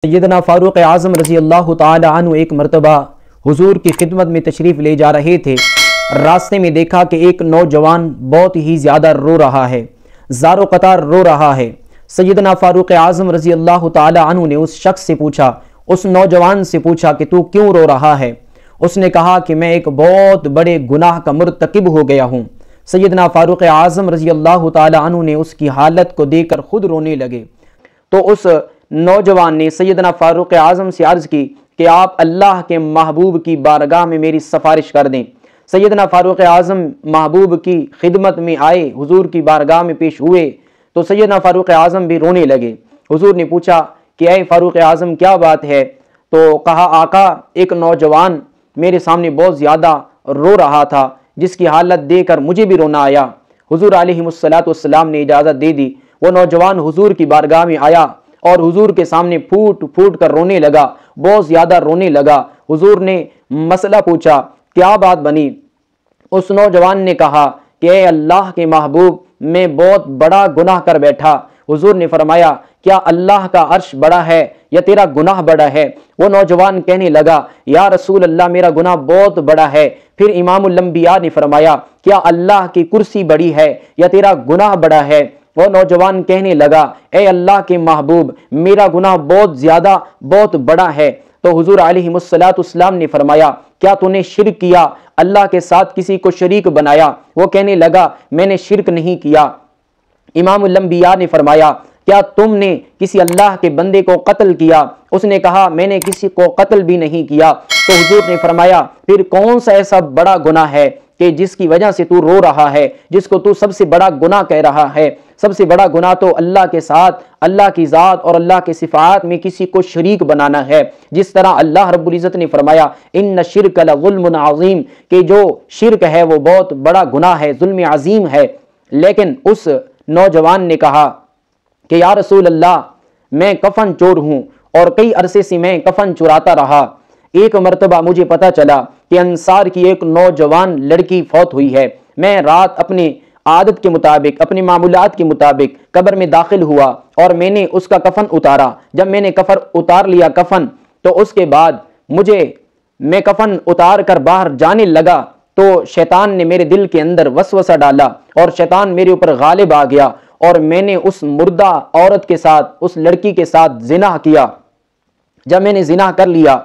سیدنا فاروق اعظم رضی اللہ تعالی عنہ ایک مرتبہ حضور کی خدمت میں تشریف لے جا رہے تھے۔ راستے میں دیکھا کہ ایک نوجوان بہت ہی زیادہ رو رہا ہے، زار و قطار رو رہا ہے۔ سیدنا فاروق اعظم رضی اللہ تعالی عنہ نے اس شخص سے پوچھا، اس نوجوان سے پوچھا کہ تو کیوں رو رہا ہے؟ اس نے کہا کہ میں ایک بہت بڑے گناہ کا مرتکب ہو گیا ہوں۔ سیدنا فاروق اعظم رضی اللہ تعالی عنہ نے اس کی حالت کو دیکھ کر خود رونے لگے۔ تو اس نوجوان نے سیدنا فاروق اعظم سے عرض کی کہ آپ اللہ کے محبوب کی بارگاہ میں میری سفارش کر دیں۔ سیدنا فاروق اعظم محبوب کی خدمت میں آئے، حضور کی بارگاہ میں پیش ہوئے تو سیدنا فاروق اعظم بھی رونے لگے۔ حضور نے پوچھا کہ اے فاروق اعظم کیا بات ہے؟ تو کہا آقا ایک نوجوان میرے سامنے بہت زیادہ رو رہا تھا، جس کی حالت دیکھ کر مجھے بھی رونا آیا۔ حضور علیہ السلام نے اجازت دے دی۔ وہ نوجوان حضور کی بارگاہ میں آیا اور حضور کے سامنے پھوٹ پھوٹ کر رونے لگا، بہت زیادہ رونے لگا۔ حضور نے مسئلہ پوچھا، کیا بات بنی؟ اس نوجوان نے کہا کہ اے اللہ کے محبوب میں بہت بڑا گناہ کر بیٹھا۔ حضور نے فرمایا کیا اللہ کا عرش بڑا ہے یا تیرا گناہ بڑا ہے؟ وہ نوجوان کہنے لگا یا رسول اللہ میرا گناہ بہت بڑا ہے۔ پھر امام الانبیاء نے فرمایا کیا اللہ کی کرسی بڑی ہے یا تیرا گناہ بڑا ہے؟ وہ نوجوان کہنے لگا اے اللہ کے محبوب میرا گناہ بہت زیادہ بہت بڑا ہے۔ تو حضور علیہ السلام نے فرمایا کیا تو نے شرک کیا، اللہ کے ساتھ کسی کو شریک بنایا؟ وہ کہنے لگا میں نے شرک نہیں کیا۔ امام الانبیاء نے فرمایا کیا تم نے کسی اللہ کے بندے کو قتل کیا؟ اس نے کہا میں نے کسی کو قتل بھی نہیں کیا۔ تو حضور نے فرمایا پھر کون سا ایسا بڑا گناہ ہے کہ جس کی وجہ سے تو رو رہا ہے، جس کو تو سب سے بڑا گناہ کہہ رہا ہے؟ سب سے بڑا گناہ تو اللہ کے ساتھ، اللہ کی ذات اور اللہ کے صفات میں کسی کو شریک بنانا ہے۔ جس طرح اللہ رب العزت نے فرمایا ان الشرک لظلم عظیم، کہ جو شرک ہے وہ بہت بڑا گناہ ہے، ظلم عظیم ہے۔ لیکن اس نوجوان نے کہا کہ یا رسول اللہ میں کفن چور ہوں اور کئی عرصے سے میں کفن چراتا رہا۔ ایک مرتبہ مجھے پتا چلا کہ انصار کی ایک نوجوان لڑکی فوت ہوئی ہے۔ میں رات اپنے عادت کے مطابق، اپنے معمولات کے مطابق قبر میں داخل ہوا اور میں نے اس کا کفن اتارا۔ جب میں نے کفن اتار لیا تو اس کے بعد میں کفن اتار کر باہر جانے لگا تو شیطان نے میرے دل کے اندر وسوسہ ڈالا اور شیطان میرے اوپر غالب آ گیا اور میں نے اس مردہ عورت کے ساتھ، اس لڑکی کے ساتھ زنا کیا۔ جب میں نے زنا کر لیا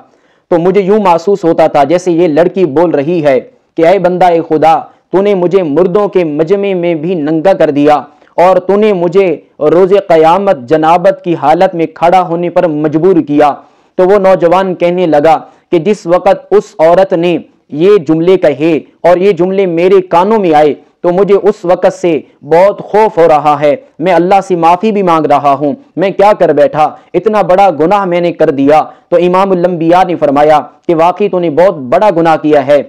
تو مجھے یوں محسوس ہوتا تھا جیسے یہ لڑکی بول رہی ہے کہ اے بندہ خدا تو نے مجھے مردوں کے مجمع میں بھی ننگا کر دیا اور تو نے مجھے روز قیامت جنابت کی حالت میں کھڑا ہونے پر مجبور کیا۔ تو وہ نوجوان کہنے لگا کہ جس وقت اس عورت نے یہ جملے کہے اور یہ جملے میرے کانوں میں آئے تو مجھے اس وقت سے بہت خوف ہو رہا ہے، میں اللہ سے معافی بھی مانگ رہا ہوں، میں کیا کر بیٹھا، اتنا بڑا گناہ میں نے کر دیا۔ تو امام الانبیاء نے فرمایا کہ واقعی تو نے بہت بڑا گناہ کیا ہے۔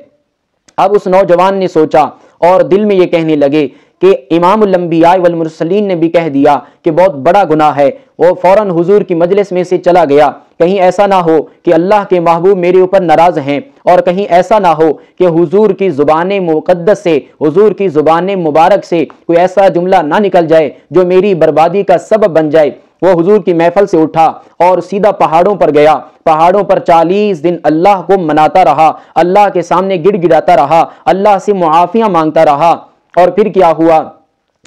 اب اس نوجوان نے سوچا اور دل میں یہ کہنے لگے کہ امام الانبیاء والمرسلین نے بھی کہہ دیا کہ بہت بڑا گناہ ہے۔ وہ فوراً حضور کی مجلس میں سے چلا گیا، کہیں ایسا نہ ہو کہ اللہ کے محبوب میرے اوپر ناراض ہیں، اور کہیں ایسا نہ ہو کہ حضور کی زبان مقدس سے، حضور کی زبان مبارک سے کوئی ایسا جملہ نہ نکل جائے جو میری بربادی کا سبب بن جائے۔ وہ حضور کی محفل سے اٹھا اور سیدھا پہاڑوں پر گیا۔ پہاڑوں پر 40 دن اللہ کو مناتا رہا، اللہ کے سامنے گڑ گڑاتا رہا، اللہ سے معافیاں مانگتا رہا۔ اور پھر کیا ہوا؟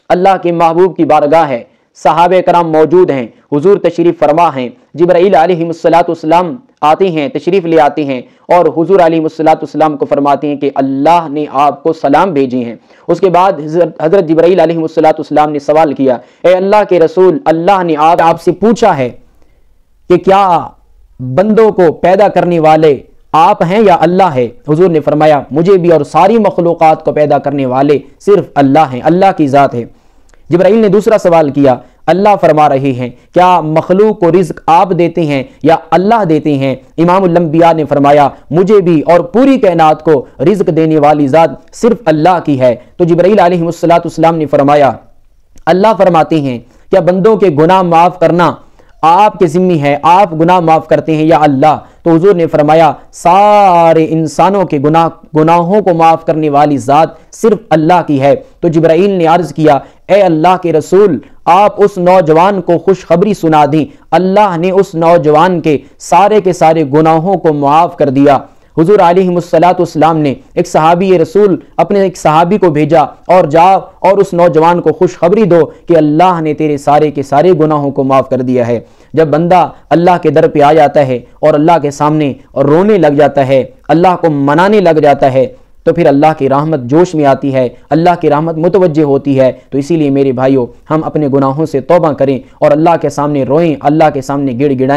اللہ کے محبوب کی بارگاہ ہے، صحابہ کرام موجود ہیں، حضور تشریف فرما ہیں، جبرائیل علیہ السلام آتے ہیں، تشریف لے آتے ہیں اور حضور علیہ السلام کو فرماتے ہیں کہ اللہ نے آپ کو سلام بھیجے ہیں۔ اس کے بعد حضرت جبرائیل علیہ السلام نے سوال کیا اے اللہ کے رسول، اللہ نے آپ سے پوچھا ہے کہ کیا بندوں کو پیدا کرنے والے آپ ہیں یا اللہ ہے؟ حضور نے فرمایا مجھے بھی اور ساری مخلوقات کو پیدا کرنے والے صرف اللہ ہیں، اللہ کی ذات ہے۔ جبرائیل نے دوسرا سوال کیا، اللہ فرما رہے ہیں کیا مخلوق کو رزق آپ دیتے ہیں یا اللہ دیتے ہیں؟ امام الانبیاء نے فرمایا مجھے بھی اور پوری کائنات کو رزق دینے والی ذات صرف اللہ کی ہے۔ تو جبرائیل علیہ السلام نے فرمایا اللہ فرماتے ہیں کیا بندوں کے گناہ معاف کرنا آپ کے ذمہ ہے، آپ گناہ معاف کرتے ہیں یا اللہ؟ تو حضور نے فرمایا سارے انسانوں کے گناہوں کو معاف کرنے والی ذات صرف اللہ کی ہے۔ تو جبرائیل نے عرض کیا اے اللہ کے رسول آپ اس نوجوان کو خوشخبری سنا دیں، اللہ نے اس نوجوان کے سارے گناہوں کو معاف کر دیا۔ حضور علیہ السلام نے ایک صحابی رسول اپنے ایک صحابی کو بھیجا اور جاؤ اور اس نوجوان کو خوشخبری دو کہ اللہ نے تیرے سارے گناہوں کو معاف کر دیا ہے۔ جب بندہ اللہ کے در پہ آ جاتا ہے اور اللہ کے سامنے رونے لگ جاتا ہے، اللہ کو منانے لگ جاتا ہے، تو پھر اللہ کی رحمت جوش میں آتی ہے، اللہ کی رحمت متوجہ ہوتی ہے۔ تو اسی لیے میرے بھائیوں، ہم اپنے گناہوں سے توبہ کریں اور اللہ کے سامنے روئیں، اللہ کے سامنے گڑ گڑائیں۔